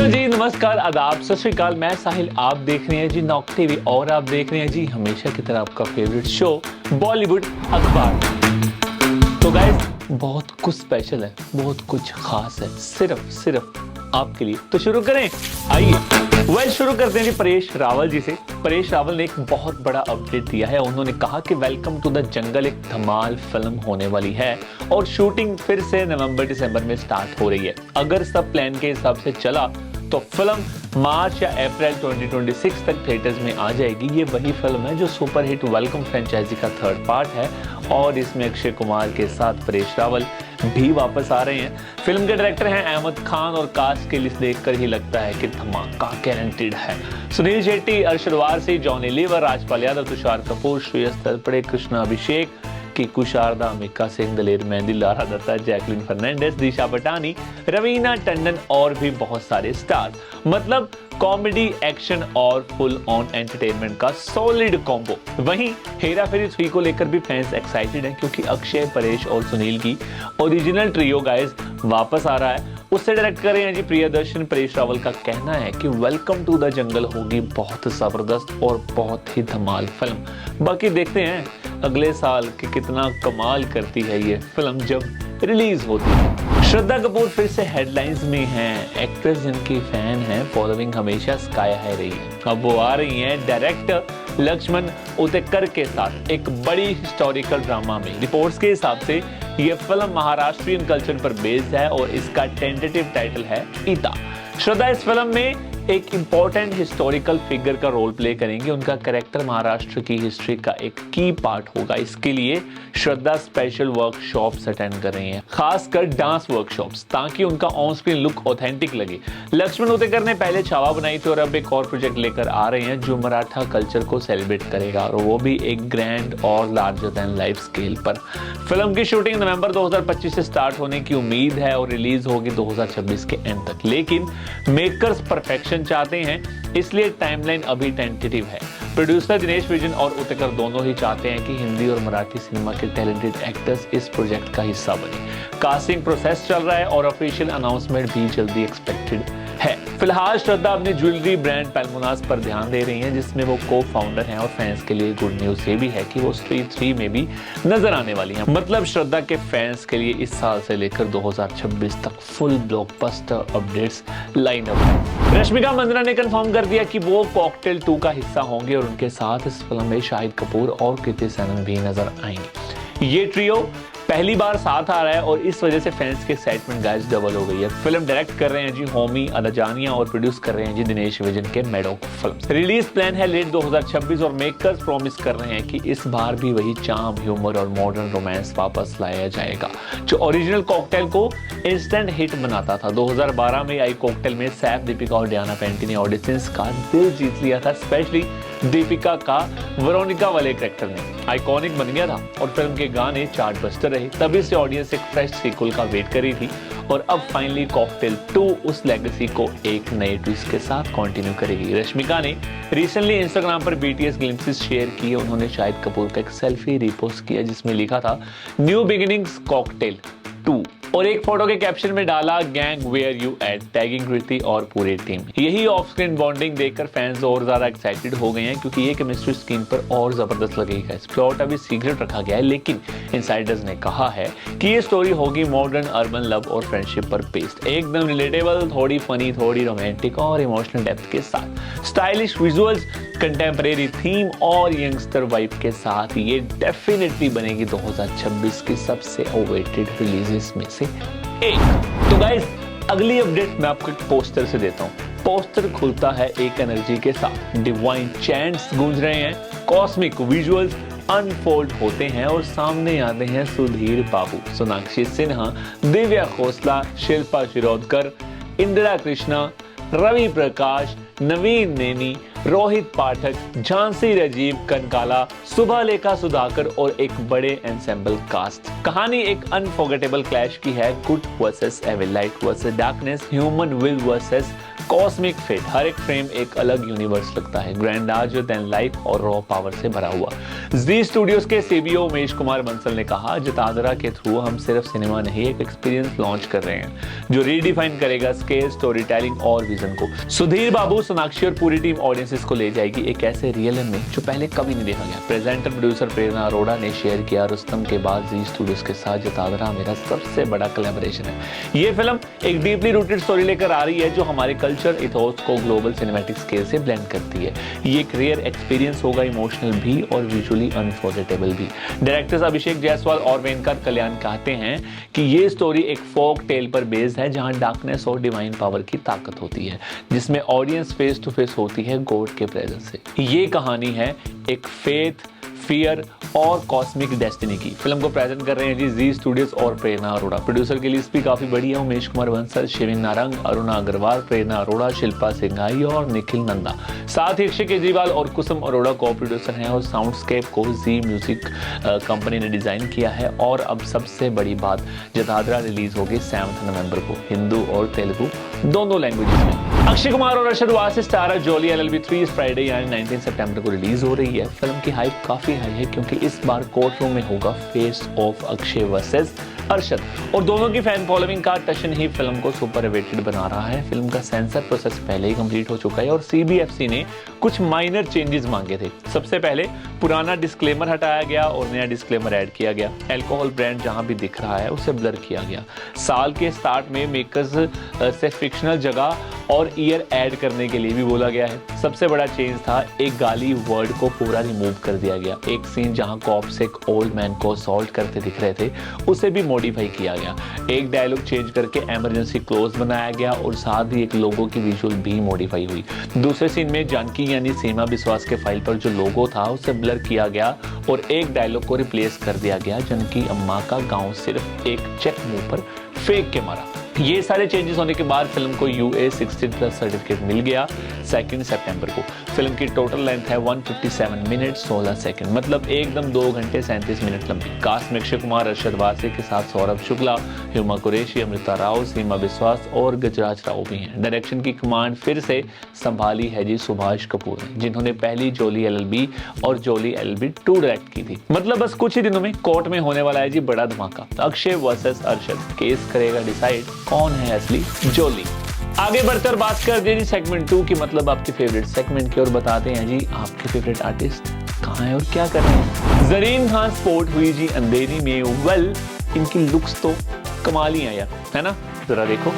Hello जी, नमस्कार, आदाब, सत श्री अकाल। मैं साहिल, आप देख रहे हैं जी नॉक टीवी और आप देख रहे हैं जी हमेशा की तरह आपका फेवरेट शो बॉलीवुड अखबार। तो गाइस, बहुत कुछ स्पेशल है, बहुत कुछ खास है, सिर्फ आपके लिए। तो शुरू करें, आइए। शुरू करते हैं जी परेश रावल जी से। परेश रावल ने एक बहुत बड़ा अपडेट दिया है। उन्होंने कहा कि वेलकम टू द जंगल एक धमाल फिल्म होने वाली है और शूटिंग फिर से नवंबर दिसंबर में स्टार्ट हो रही है। अगर सब प्लान के हिसाब से चला तो फिल्म मार्च या अप्रैल 2026 तक थिएटर्स में आ जाएगी। ये वही फिल्म है जो सुपरहिट वेलकम फ्रेंचाइजी का थर्ड पार्ट है और इसमें अक्षय कुमार के साथ परेश रावल भी वापस आ रहे हैं। फिल्म के डायरेक्टर हैं अहमद खान और कास्ट की लिस्ट देखकर ही लगता है कि धमाका गारंटीड है। Sunil Shetty, Arshad Warsi, Johnny liver, Rajpal Yadav, Tushar Kapoor, Shreyas Talpade, Krishna Abhishek, Kiku Sharda, Mika Singh, Daler Mehndi, Lara Dutta, Jacqueline Fernandes, दिशा पटानी, रवीना टंडन और भी बहुत सारे स्टार। मतलब कॉमेडी, एक्शन और फुल ऑन एंटरटेनमेंट का सॉलिड कॉम्बो। वहीं हेरा फेरी 3 को लेकर भी फैंस एक्साइटेड हैं क्योंकि अक्षय, परेश और सुनील की ओरिजिनल ट्रियो गाइस वापस आ रहा है। उससे डायरेक्ट कर रहे हैं जी प्रियदर्शन। परेश रावल का कहना है कि वेलकम टू द जंगल होगी बहुत जबरदस्त और बहुत ही धमाल फिल्म। बाकी देखते हैं अगले साल कि कितना कमाल करती है ये फिल्म जब रिलीज होती है। श्रद्धा कपूर फिर से हेडलाइंस में हैं। एक्ट्रेस जिनकी फैन हैं, फॉलोइंग हमेशा स्काई हाई रही है। अब वो आ रही हैं डायरेक्टर लक्ष्मण उतेकर के साथ एक बड़ी हिस्टोरिकल ड्रामा में। रिपोर्ट्स के हिसाब से ये फिल्म महाराष्ट्रियन कल्चर पर बेस्ड है और इसका टेंटेटिव टाइटल है ईता। श्रद्धा इस फिल्म में एक इंपॉर्टेंट हिस्टोरिकल फिगर का रोल प्ले करेंगे। उनका कैरेक्टर महाराष्ट्र की हिस्ट्री का एक की पार्ट होगा। इसके लिए श्रद्धा स्पेशल वर्कशॉप्स अटेंड कर रही हैं, खासकर डांस वर्कशॉप्स, ताकि उनका ऑन स्क्रीन लुक ऑथेंटिक लगे। लक्ष्मण उतेकर ने पहले छावा बनाई थी और अब एक और प्रोजेक्ट लेकर आ रहे हैं जो मराठा कल्चर को सेलिब्रेट करेगा और वो भी एक ग्रैंड और लार्जर देन लाइफ स्केल पर। फिल्म की शूटिंग नवंबर 2025 से स्टार्ट होने की उम्मीद है और रिलीज होगी 2026 के एंड तक। लेकिन मेकर्स परफेक्शन चाहते हैं, इसलिए टाइमलाइन अभी टेंटेटिव है। प्रोड्यूसर दिनेश विजन और उतेकर दोनों ही चाहते हैं कि हिंदी और मराठी सिनेमा के टैलेंटेड एक्टर्स इस प्रोजेक्ट का हिस्सा बने। कास्टिंग प्रोसेस चल रहा है और ऑफिशियल अनाउंसमेंट भी जल्दी एक्सपेक्टेड है। फिलहाल श्रद्धा अपनी ज्वेलरी ब्रांड पेलमुनास पर ध्यान दे रही हैं, जिसमें वो को फाउंडर हैं और फैंस के लिए गुड न्यूज ये भी है कि वो स्त्री 3 में भी नजर आने वाली हैं। मतलब श्रद्धा के फैंस के लिए इस साल से लेकर 2026 तक full blockbuster updates line up है। रश्मिका मंदाना ने कंफर्म कर दिया कि वो कॉकटेल 2 का हिस्सा होंगे और उनके साथ इस फिल्म में शाहिद कपूर और कृति सेनन भी नजर आएंगे। ये ट्रियो पहली बार साथ आ रहा है और इस वजह से फैंस के एक्साइटमेंट गाइस डबल हो गई है। फिल्म डायरेक्ट कर रहे हैं जी होमी अदजानिया और प्रोड्यूस कर रहे हैं जी दिनेश विजन के मेडोक फिल्म। रिलीज प्लान है लेट 2026 और मेकर्स प्रॉमिस कर रहे हैं कि इस बार भी वही चार्म, ह्यूमर और मॉडर्न रोमांस वापस लाया जाएगा जो ओरिजिनल कॉकटेल को इंस्टेंट हिट बनाता था। 2012 में आई कॉकटेल में सैफ, दीपिका और डियाना पेंटी ने ऑडियंस का दिल जीत लिया था। स्पेशली दीपिका का वेरोनिका वाले कैरेक्टर ने आइकॉनिक बन गया था और फिल्म के गाने चार्ट बस्टर रहे। तभी से ऑडियंस एक फ्रेश सीक्वल का वेट कर रही थी और अब फाइनली कॉकटेल 2 उस लेगेसी को एक नए ट्विस्ट के साथ कंटिन्यू करेगी। रश्मिका ने रिसेंटली इंस्टाग्राम पर BTS ग्लिम्पसेस शेयर किए। उन्होंने शाहिद कपूर का एक सेल्फी रिपोस्ट किया जिसमें लिखा था न्यू बिगिनिंग्स कॉकटेल 2 और एक फोटो के कैप्शन में डाला gang where you at, tagging Kriti और पूरी टीम। यही ऑफ स्क्रीन बॉन्डिंग देखकर फैंस और ज्यादा एक्साइटेड हो गए हैं क्योंकि ये केमिस्ट्री स्क्रीन पर और जबरदस्त लगेगा। इस प्लॉट अभी सीक्रेट रखा गया है लेकिन इनसाइडर्स ने कहा है कि ये स्टोरी होगी मॉडर्न अर्बन लव और फ्रेंडशिप पर बेस्ड, एकदम रिलेटेबल, थोड़ी फनी, थोड़ी रोमांटिक और इमोशनल डेप्थ के साथ। स्टाइलिश विजुअल्स, कंटेम्परेरी थीम और यंगस्टर वाइब के साथ ये डेफिनेटली बनेगी 2026 की सबसे अवेटेड रिलीजेस में से एक। तो गाइस, अगली अपडेट मैं आपको एक पोस्टर से देता हूं। पोस्टर खुलता है एक एनर्जी के साथ, डिवाइन चैंट्स गूंज रहे हैं, कॉस्मिक विजुअल्स अनफोल्ड होते हैं और सामने आते हैं सुधीर बाबू, सोनाक्षी सिन्हा, दिव्या खोसला, शिल्पा शिरोडकर, इंदिरा कृष्णा, रवि प्रकाश, नवीन नैनी, रोहित पाठक, झांसी राजीव कनकाला, सुभालेखा सुधाकर और एक बड़े एंसेंबल कास्ट। कहानी एक अनफॉरगेटेबल क्लैश की है, good versus evil, light versus darkness, human will versus cosmic fate, हर एक फ्रेम एक अलग यूनिवर्स लगता है, ग्रैंड लार्जर देन लाइफ और रॉ पावर से भरा हुआ। जी स्टूडियोज के सीबीओ उमेश कुमार बंसल ने कहा, जतादरा के थ्रू हम सिर्फ सिनेमा नहीं एक एक्सपीरियंस लॉन्च कर रहे हैं जो रीडिफाइन करेगा स्केल, स्टोरी टेलिंग और विजन को। सुधीर बाबू, सोनाक्षी और पूरी टीम ऑडियंसेस को ले जाएगी एक ऐसे रियल में जो पहले कभी नहीं देखा गया। प्रेजेंटर प्रोड्यूसर प्रेरणा अरोड़ा ने शेयर किया, रुस्तम के बाद जी स्टूडियोज के साथ जतादरा मेरा सबसे बड़ा कोलैबोरेशन है। ये फिल्म एक डीपली रूटेड स्टोरी लेकर आ रही है जो हमारे कल्चर इथोस को ग्लोबल सिनेमैटिक स्केल से ब्लेंड करती है। ये एक रियर एक्सपीरियंस होगा, इमोशनल भी और विजुअली अनफॉरगेटेबल भी। डायरेक्टर्स अभिषेक जायसवाल और वेंकट कल्याण कहते हैं कि ये स्टोरी एक फोक टेल पर बेस्ड है जहां डार्कनेस और डिवाइन पावर की ताकत होती है, जिसमें ऑडियंस फेस टू फेस होती है गॉड के प्रेजेंस से। ये कहानी है एक फेथ, फियर और कॉस्मिक डेस्टिनी की। फिल्म को प्रेजेंट कर रहे हैं जी स्टूडियोज और प्रेरणा अरोड़ा। प्रोड्यूसर की लिस्ट भी काफी बड़ी है, उमेश कुमार बंसल, शिविन नारंग, अरुणा अग्रवाल, प्रेरणा अरोड़ा, शिल्पा सिंघाई और निखिल नंदा। साथ ही अक्षय केजरीवाल और कुसुम अरोड़ा को प्रोड्यूसर हैं और साउंडस्केप को जी म्यूजिक कंपनी ने डिजाइन किया है। और अब सबसे बड़ी बात, जतादरा रिलीज होगी 7 नवंबर को हिंदी और तेलुगु दोनों लैंग्वेजेस में। अक्षय कुमार और अरशद वारसी स्टारर जोली LLB 3 इस फ्राइडे यानी 19 सितंबर को रिलीज हो रही है। फिल्म की हाइप काफी हाई है क्योंकि इस बार कोर्ट रूम में होगा face of Akshay versus Arshad और दोनों की फैन फॉलोइंग का टशन ही फिल्म को सुपर रेटेड बना रहा है। फिल्म का सेंसर प्रोसेस पहले ही कंप्लीट हो चुका है और CBFC ने कुछ माइनर चेंजेस मांगे थे। सबसे पहले पुराना डिस्क्लेमर हटाया गया और नया डिस्क्लेमर ऐड किया गया। अल्कोहल ब्रांड जहां भी दिख रहा है उसे ब्लर किया गया। साल के स्टार्ट में मेकर्स से फिक्शनल जगह और ईयर ऐड करने के लिए भी बोला गया है। सबसे बड़ा चेंज था एक गाली वर्ड को पूरा रिमूव कर दिया गया। एक सीन जहां कॉप्स एक ओल्ड मैन को असॉल्ट करते दिख रहे थे उसे भी मॉडिफाई किया गया। एक डायलॉग चेंज करके इमरजेंसी क्लोज बनाया गया और साथ ही एक लोगो की विजुअल भी मॉडिफाई हुई। दूसरे सीन में जानकी यानी सीमा विश्वास के फाइल पर जो लोगो था उसे ब्लर किया गया और एक डायलॉग को रिप्लेस कर दिया गया, जानकी अम्मा का गाँव सिर्फ एक चेक मुंह पर फेंक के मारा। ये सारे चेंजेस होने के बाद फिल्म को UA 16+ सर्टिफिकेट मिल गया 2 सितंबर को। फिल्म की टोटल लेंथ है 157 मिनट 16 सेकंड, मतलब एकदम 2 घंटे 37 मिनट लंबी। कास्ट में अक्षय कुमार, अरशद वारसी के साथ सौरभ शुक्ला, हुमा कुरैशी, अमृता राव, सीमा विश्वास और गजराज राव भी हैं। डायरेक्शन की कमांड फिर से संभाली है जी सुभाष कपूर ने, जिन्होंने पहली जोली LLB और जोली LLB 2 डायरेक्ट की थी। मतलब बस कुछ ही दिनों में कोर्ट में होने वाला है जी बड़ा धमाका। अक्षय वर्सेस अरशद, केस करेगा डिसाइड कौन है असली जोली। आगे बढ़कर बात कर दीजिए सेगमेंट 2 की, मतलब आपके फेवरेट सेगमेंट की, और बताते हैं जी आपके फेवरेट आर्टिस्ट कहाँ है और क्या कर रहे हैं। जरीन खान स्पोर्ट हुई जी अंधेरी में। वेल, इनकी लुक्स तो कमाल ही है यार, है ना? जरा देखो।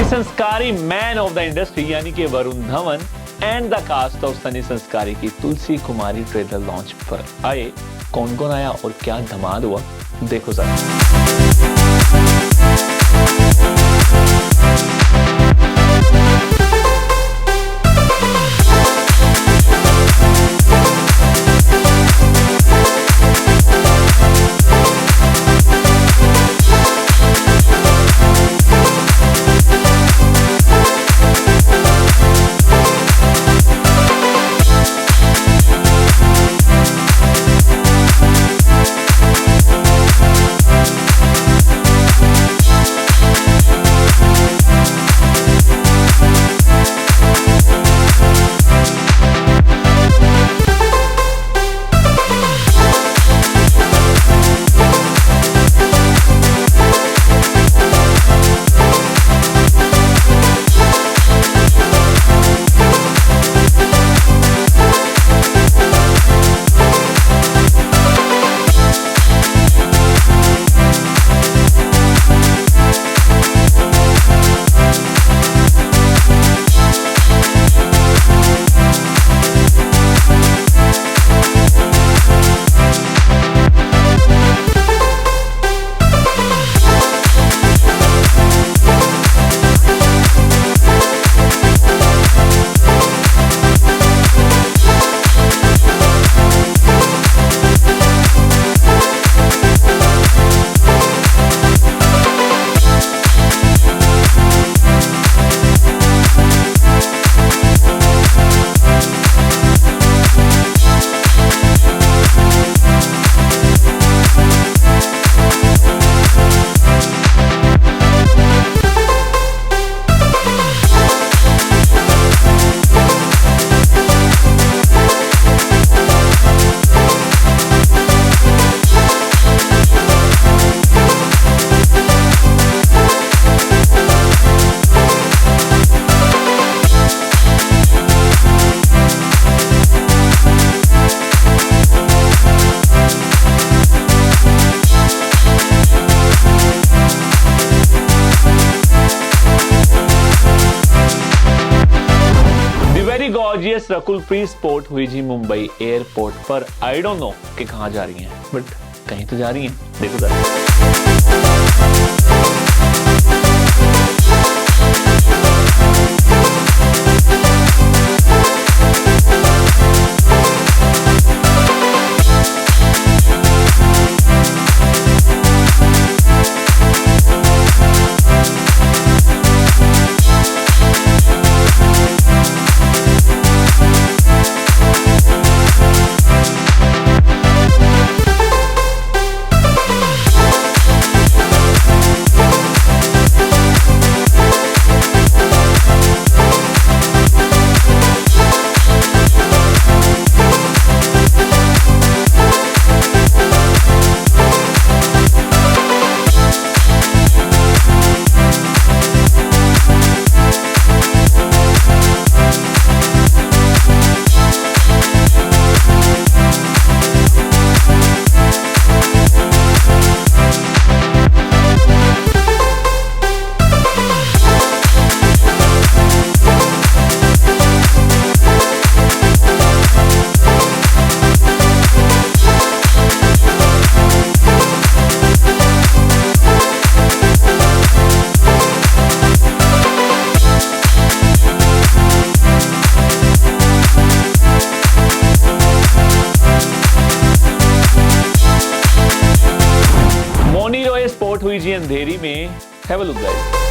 संस्कारी मैन ऑफ द इंडस्ट्री यानी कि Varun Dhawan and the cast of Sunny Sanskari ki Tulsi Kumari trailer launch पर आए। कौन कौन आया और क्या धमाल हुआ, देखो जरा। एक्ट्रेस रकुलप्रीत स्पॉट हुई जी मुंबई एयरपोर्ट पर। आई डोंट नो कि कहाँ जा रही हैं, बट कहीं तो जा रही हैं। देखो जरा। मोनी रॉय स्पॉट हुई जी अंधेरी में। Have a look guys.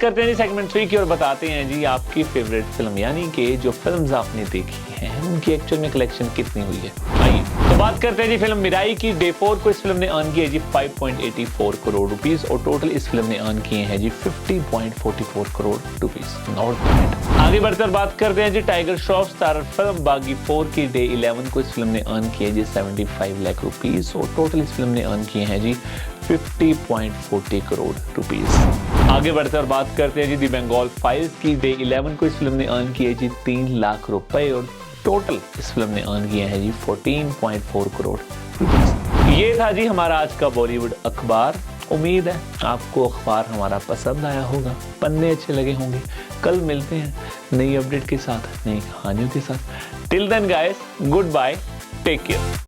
करते हैं जी सेगमेंट 3 की और बताते हैं जी आपकी फेवरेट फिल्म, यानी कि जो फिल्म्स आपने देखी हैं उनकी एक्चुअल में कलेक्शन कितनी हुई है। आइए तो बात करते हैं जी फिल्म मिराई की। डे 4 को इस फिल्म ने अर्न किया है जी 5.84 करोड़ रुपीस और टोटल इस फिल्म ने अर्न किए हैं जी 50.44 करोड़ रुपीस। Not bad. आगे बढ़कर बात करते हैं जी टाइगर श्रॉफ स्टारर फिल्म बागी 4 की। डे 11 को इस फिल्म ने अर्न किए जी 75 लाख रुपीस और टोटल इस फिल्म ने अर्न किए हैं जी 50.40 करोड़ रुपीस। आगे बढ़कर बात करते हैं जी दी बंगाल फाइल्स की। डे 11 को इस फिल्म ने अर्न किए जी 3 लाख रुपए और टोटल इस फिल्म ने अर्न किए हैं जी 14.4 करोड़ रुपीस। ये था जी हमारा आज का बॉलीवुड अखबार। उम्मीद है आपको अखबार हमारा पसंद आया होगा, पन्ने अच्छे लगे होंगे। कल मिलते हैं नई अपडेट के साथ, नई कहानियों के साथ। Till then guys, goodbye, take care.